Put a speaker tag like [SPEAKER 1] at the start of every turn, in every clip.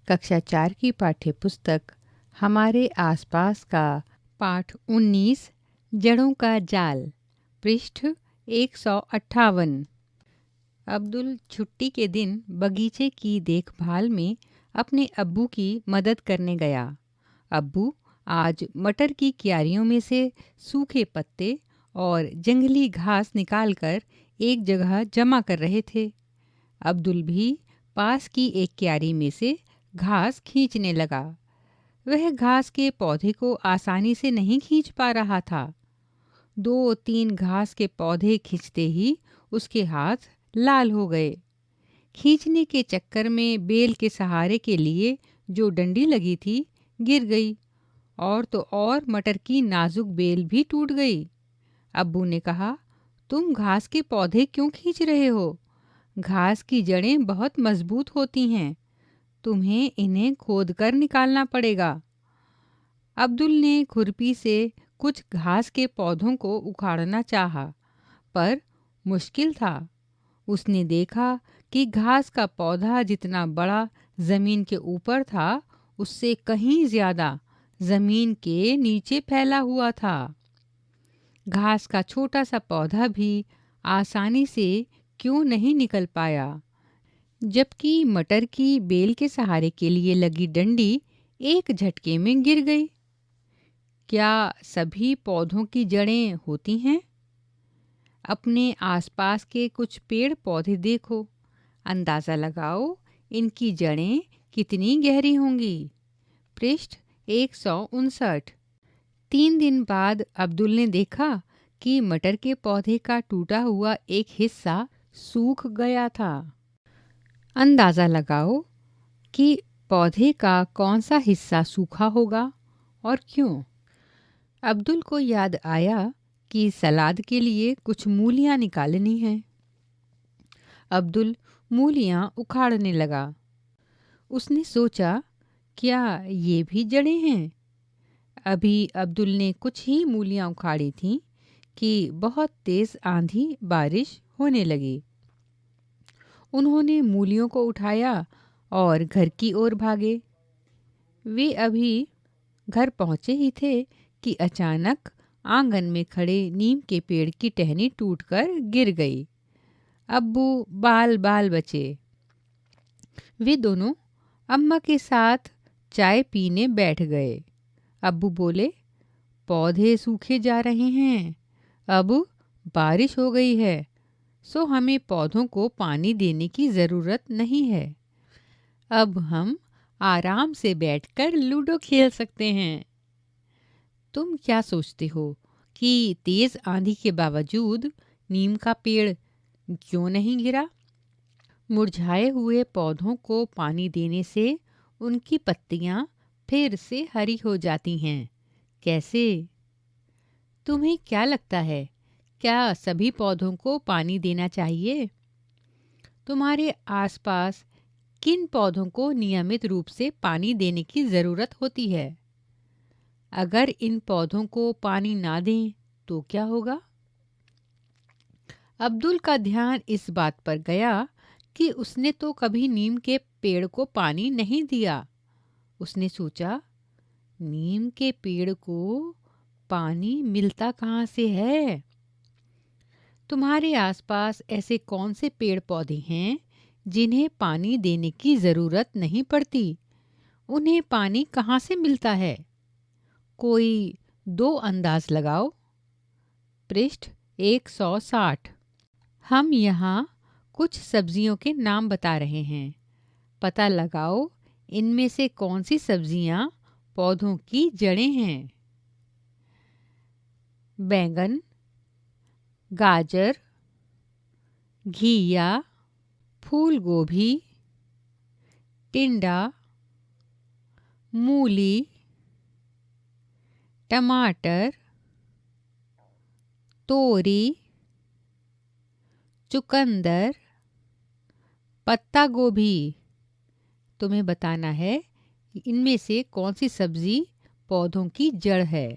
[SPEAKER 1] कक्षा 4 की पाठ्य पुस्तक हमारे आसपास का पाठ 19 जड़ों का जाल, पृष्ठ 158। अब्दुल छुट्टी के दिन बगीचे की देखभाल में अपने अब्बू की मदद करने गया। अब्बू आज मटर की क्यारियों में से सूखे पत्ते और जंगली घास निकालकर एक जगह जमा कर रहे थे। अब्दुल भी पास की एक क्यारी में से घास खींचने लगा। वह घास के पौधे को आसानी से नहीं खींच पा रहा था। 2-3 घास के पौधे खींचते ही उसके हाथ लाल हो गए। खींचने के चक्कर में बेल के सहारे के लिए जो डंडी लगी थी गिर गई, और तो और मटर की नाजुक बेल भी टूट गई। अब्बू ने कहा, तुम घास के पौधे क्यों खींच रहे हो? घास की जड़ें बहुत मजबूत होती हैं, तुम्हें इन्हें खोदकर निकालना पड़ेगा। अब्दुल ने खुरपी से कुछ घास के पौधों को उखाड़ना चाहा, पर मुश्किल था। उसने देखा कि घास का पौधा जितना बड़ा जमीन के ऊपर था, उससे कहीं ज्यादा जमीन के नीचे फैला हुआ था। घास का छोटा सा पौधा भी आसानी से क्यों नहीं निकल पाया, जबकि मटर की बेल के सहारे के लिए लगी डंडी एक झटके में गिर गई। क्या सभी पौधों की जड़ें होती हैं? अपने आसपास के कुछ पेड़ पौधे देखो, अंदाज़ा लगाओ इनकी जड़ें कितनी गहरी होंगी। पृष्ठ 159। 3 दिन बाद अब्दुल ने देखा कि मटर के पौधे का टूटा हुआ एक हिस्सा सूख गया था। अंदाज़ा लगाओ कि पौधे का कौन सा हिस्सा सूखा होगा और क्यों। अब्दुल को याद आया कि सलाद के लिए कुछ मूलियाँ निकालनी हैं। अब्दुल मूलियाँ उखाड़ने लगा। उसने सोचा, क्या ये भी जड़ें हैं? अभी अब्दुल ने कुछ ही मूलियाँ उखाड़ी थीं कि बहुत तेज़ आंधी बारिश होने लगी। उन्होंने मूलियों को उठाया और घर की ओर भागे। वे अभी घर पहुँचे ही थे कि अचानक आंगन में खड़े नीम के पेड़ की टहनी टूटकर गिर गई। अब्बू बाल बाल बचे। वे दोनों अम्मा के साथ चाय पीने बैठ गए। अब्बू बोले, पौधे सूखे जा रहे हैं, अब बारिश हो गई है, सो हमें पौधों को पानी देने की ज़रूरत नहीं है। अब हम आराम से बैठकर लूडो खेल सकते हैं। तुम क्या सोचते हो कि तेज़ आंधी के बावजूद नीम का पेड़ क्यों नहीं गिरा? मुरझाए हुए पौधों को पानी देने से उनकी पत्तियां फिर से हरी हो जाती हैं। कैसे? तुम्हें क्या लगता है, क्या सभी पौधों को पानी देना चाहिए? तुम्हारे आसपास किन पौधों को नियमित रूप से पानी देने की ज़रूरत होती है? अगर इन पौधों को पानी ना दें तो क्या होगा? अब्दुल का ध्यान इस बात पर गया कि उसने तो कभी नीम के पेड़ को पानी नहीं दिया। उसने सोचा, नीम के पेड़ को पानी मिलता कहाँ से है? तुम्हारे आसपास ऐसे कौन से पेड़ पौधे हैं जिन्हें पानी देने की ज़रूरत नहीं पड़ती? उन्हें पानी कहाँ से मिलता है? कोई 2 अंदाज लगाओ। पृष्ठ 160। हम यहाँ कुछ सब्जियों के नाम बता रहे हैं। पता लगाओ इनमें से कौन सी सब्जियाँ पौधों की जड़ें हैं। बैंगन, गाजर, घिया, फूल गोभी, टिंडा, मूली, टमाटर, तोरी, चुकंदर, पत्ता गोभी। तुम्हें बताना है कि इनमें से कौन सी सब्जी पौधों की जड़ है।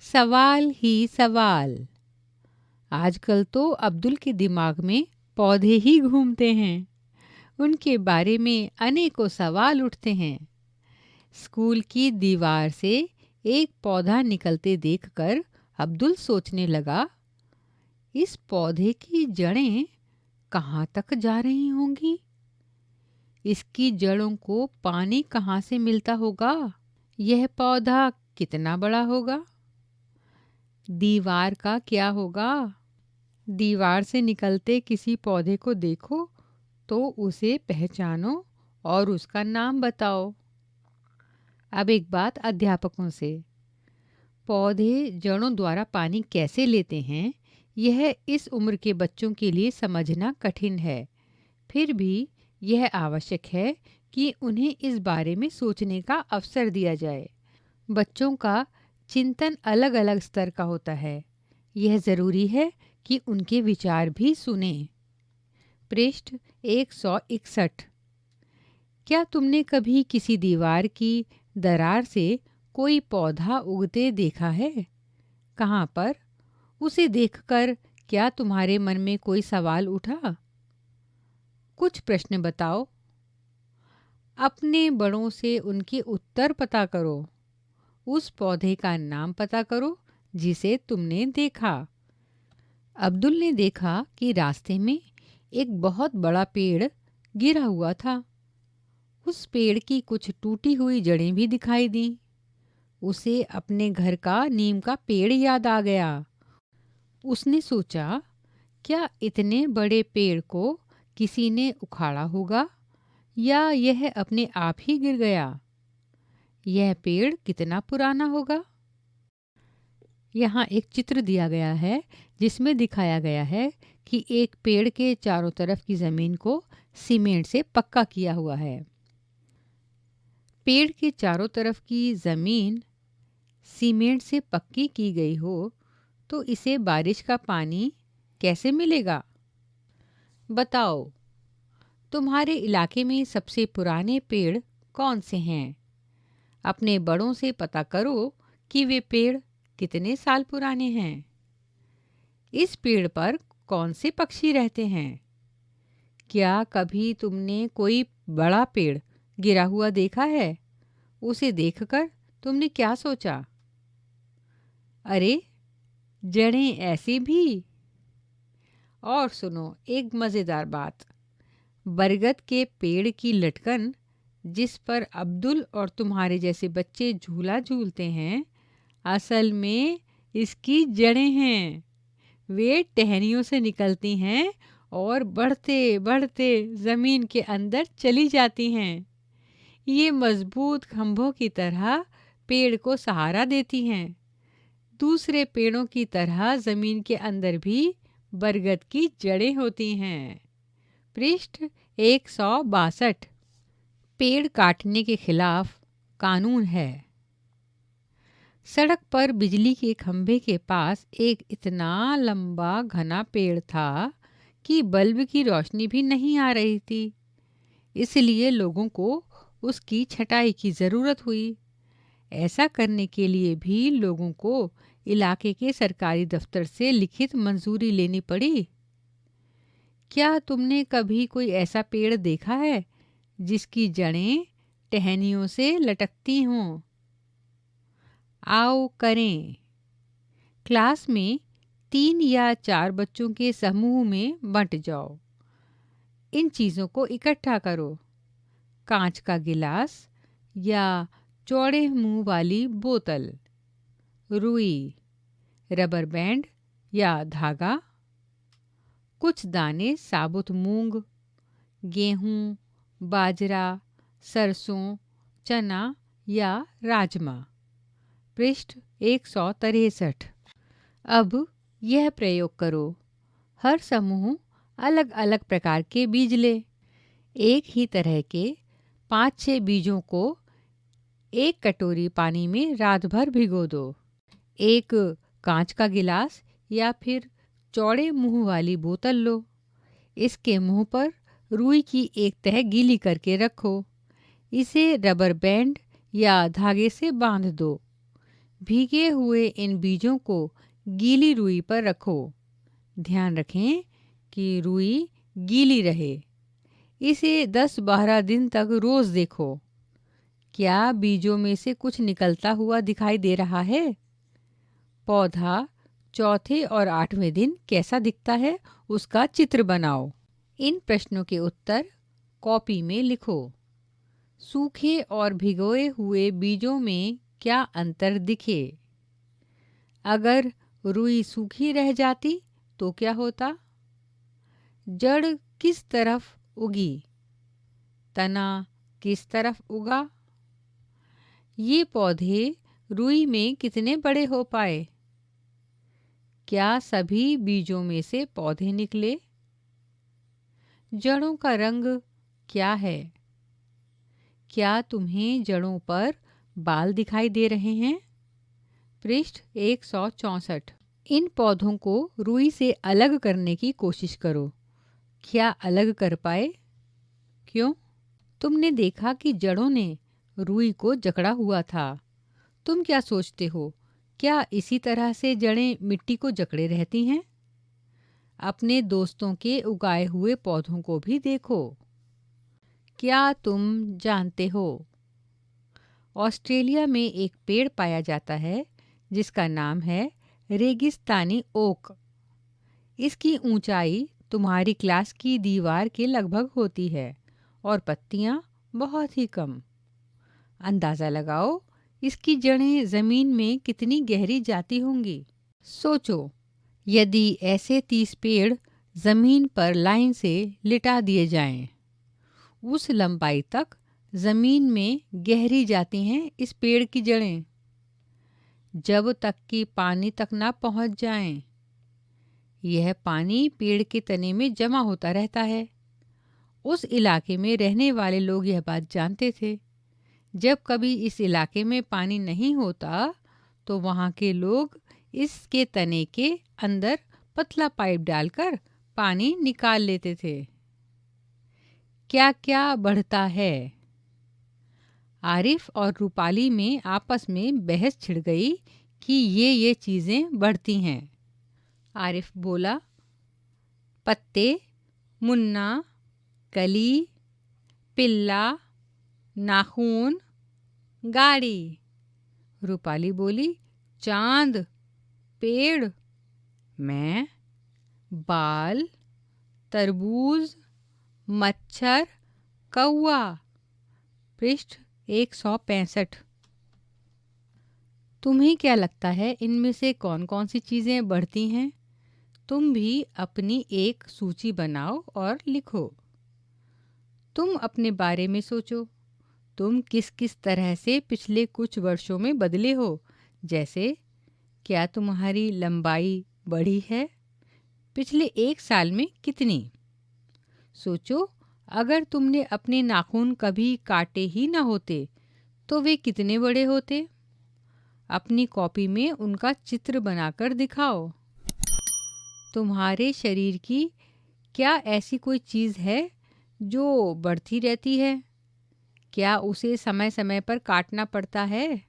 [SPEAKER 1] सवाल ही सवाल। आजकल तो अब्दुल के दिमाग में पौधे ही घूमते हैं। उनके बारे में अनेकों सवाल उठते हैं। स्कूल की दीवार से एक पौधा निकलते देखकर अब्दुल सोचने लगा, इस पौधे की जड़ें कहाँ तक जा रही होंगी? इसकी जड़ों को पानी कहाँ से मिलता होगा? यह पौधा कितना बड़ा होगा? दीवार का क्या होगा? दीवार से निकलते किसी पौधे को देखो तो उसे पहचानो और उसका नाम बताओ। अब एक बात अध्यापकों से। पौधे जड़ों द्वारा पानी कैसे लेते हैं, यह इस उम्र के बच्चों के लिए समझना कठिन है। फिर भी यह आवश्यक है कि उन्हें इस बारे में सोचने का अवसर दिया जाए। बच्चों का चिंतन अलग अलग स्तर का होता है। यह ज़रूरी है कि उनके विचार भी सुने। पृष्ठ 161। क्या तुमने कभी किसी दीवार की दरार से कोई पौधा उगते देखा है? कहाँ पर? उसे देखकर क्या तुम्हारे मन में कोई सवाल उठा? कुछ प्रश्न बताओ। अपने बड़ों से उनके उत्तर पता करो। उस पौधे का नाम पता करो जिसे तुमने देखा। अब्दुल ने देखा कि रास्ते में एक बहुत बड़ा पेड़ गिरा हुआ था। उस पेड़ की कुछ टूटी हुई जड़ें भी दिखाई दीं। उसे अपने घर का नीम का पेड़ याद आ गया। उसने सोचा, क्या इतने बड़े पेड़ को किसी ने उखाड़ा होगा या यह अपने आप ही गिर गया? यह पेड़ कितना पुराना होगा? यहाँ एक चित्र दिया गया है जिसमें दिखाया गया है कि एक पेड़ के चारों तरफ की ज़मीन को सीमेंट से पक्का किया हुआ है। पेड़ के चारों तरफ की ज़मीन सीमेंट से पक्की की गई हो तो इसे बारिश का पानी कैसे मिलेगा? बताओ, तुम्हारे इलाके में सबसे पुराने पेड़ कौन से हैं? अपने बड़ों से पता करो कि वे पेड़ कितने साल पुराने हैं। इस पेड़ पर कौन से पक्षी रहते हैं? क्या कभी तुमने कोई बड़ा पेड़ गिरा हुआ देखा है? उसे देखकर तुमने क्या सोचा? अरे, जड़ें ऐसी भी! और सुनो एक मज़ेदार बात। बरगद के पेड़ की लटकन जिस पर अब्दुल और तुम्हारे जैसे बच्चे झूला झूलते हैं, असल में इसकी जड़ें हैं। वे टहनियों से निकलती हैं और बढ़ते बढ़ते ज़मीन के अंदर चली जाती हैं। ये मजबूत खंभों की तरह पेड़ को सहारा देती हैं। दूसरे पेड़ों की तरह ज़मीन के अंदर भी बरगद की जड़ें होती हैं। पृष्ठ 162। पेड़ काटने के खिलाफ कानून है। सड़क पर बिजली के खंभे के पास एक इतना लंबा घना पेड़ था कि बल्ब की रोशनी भी नहीं आ रही थी। इसलिए लोगों को उसकी छटाई की ज़रूरत हुई। ऐसा करने के लिए भी लोगों को इलाके के सरकारी दफ्तर से लिखित मंजूरी लेनी पड़ी। क्या तुमने कभी कोई ऐसा पेड़ देखा है जिसकी जड़ें टहनियों से लटकती हों? आओ करें। क्लास में 3 या 4 बच्चों के समूह में बंट जाओ। इन चीज़ों को इकट्ठा करो। कांच का गिलास या चौड़े मुंह वाली बोतल, रुई, रबर बैंड या धागा, कुछ दाने साबुत मूंग, गेहूं, बाजरा, सरसों, चना या राजमा। पृष्ठ 163। अब यह प्रयोग करो। हर समूह अलग अलग प्रकार के बीज ले। एक ही तरह के 5-6 बीजों को एक कटोरी पानी में रात भर भिगो दो। एक कांच का गिलास या फिर चौड़े मुंह वाली बोतल लो। इसके मुंह पर रुई की एक तह गीली करके रखो। इसे रबर बैंड या धागे से बांध दो। भीगे हुए इन बीजों को गीली रुई पर रखो। ध्यान रखें कि रुई गीली रहे। इसे 10-12 दिन तक रोज देखो। क्या बीजों में से कुछ निकलता हुआ दिखाई दे रहा है? पौधा चौथे और 8वें दिन कैसा दिखता है, उसका चित्र बनाओ। इन प्रश्नों के उत्तर कॉपी में लिखो। सूखे और भिगोए हुए बीजों में क्या अंतर दिखे? अगर रुई सूखी रह जाती तो क्या होता? जड़ किस तरफ उगी? तना किस तरफ उगा? ये पौधे रुई में कितने बड़े हो पाए? क्या सभी बीजों में से पौधे निकले? जड़ों का रंग क्या है? क्या तुम्हें जड़ों पर बाल दिखाई दे रहे हैं? पृष्ठ 164। इन पौधों को रुई से अलग करने की कोशिश करो। क्या अलग कर पाए? क्यों? तुमने देखा कि जड़ों ने रुई को जकड़ा हुआ था। तुम क्या सोचते हो, क्या इसी तरह से जड़ें मिट्टी को जकड़े रहती हैं? अपने दोस्तों के उगाए हुए पौधों को भी देखो। क्या तुम जानते हो, ऑस्ट्रेलिया में एक पेड़ पाया जाता है जिसका नाम है रेगिस्तानी ओक। इसकी ऊंचाई तुम्हारी क्लास की दीवार के लगभग होती है और पत्तियां बहुत ही कम। अंदाज़ा लगाओ इसकी जड़ें ज़मीन में कितनी गहरी जाती होंगी। सोचो, यदि ऐसे 30 पेड़ ज़मीन पर लाइन से लिटा दिए जाएं, उस लंबाई तक ज़मीन में गहरी जाती हैं इस पेड़ की जड़ें, जब तक कि पानी तक ना पहुंच जाएं। यह पानी पेड़ के तने में जमा होता रहता है। उस इलाके में रहने वाले लोग यह बात जानते थे। जब कभी इस इलाके में पानी नहीं होता तो वहाँ के लोग इसके तने के अंदर पतला पाइप डालकर पानी निकाल लेते थे। क्या क्या बढ़ता है? आरिफ और रूपाली में आपस में बहस छिड़ गई कि ये चीज़ें बढ़ती हैं। आरिफ बोला, पत्ते, मुन्ना, कली, पिल्ला, नाखून, गाड़ी। रूपाली बोली, चांद, पेड़, मैं, बाल, तरबूज, मच्छर, कौआ। पृष्ठ 165। तुम्हें क्या लगता है इनमें से कौन कौन सी चीज़ें बढ़ती हैं? तुम भी अपनी एक सूची बनाओ और लिखो। तुम अपने बारे में सोचो। तुम किस किस तरह से पिछले कुछ वर्षों में बदले हो? जैसे, क्या तुम्हारी लंबाई बढ़ी है? पिछले 1 साल में कितनी? सोचो, अगर तुमने अपने नाखून कभी काटे ही ना होते तो वे कितने बड़े होते? अपनी कॉपी में उनका चित्र बनाकर दिखाओ। तुम्हारे शरीर की क्या ऐसी कोई चीज़ है जो बढ़ती रहती है? क्या उसे समय समय पर काटना पड़ता है?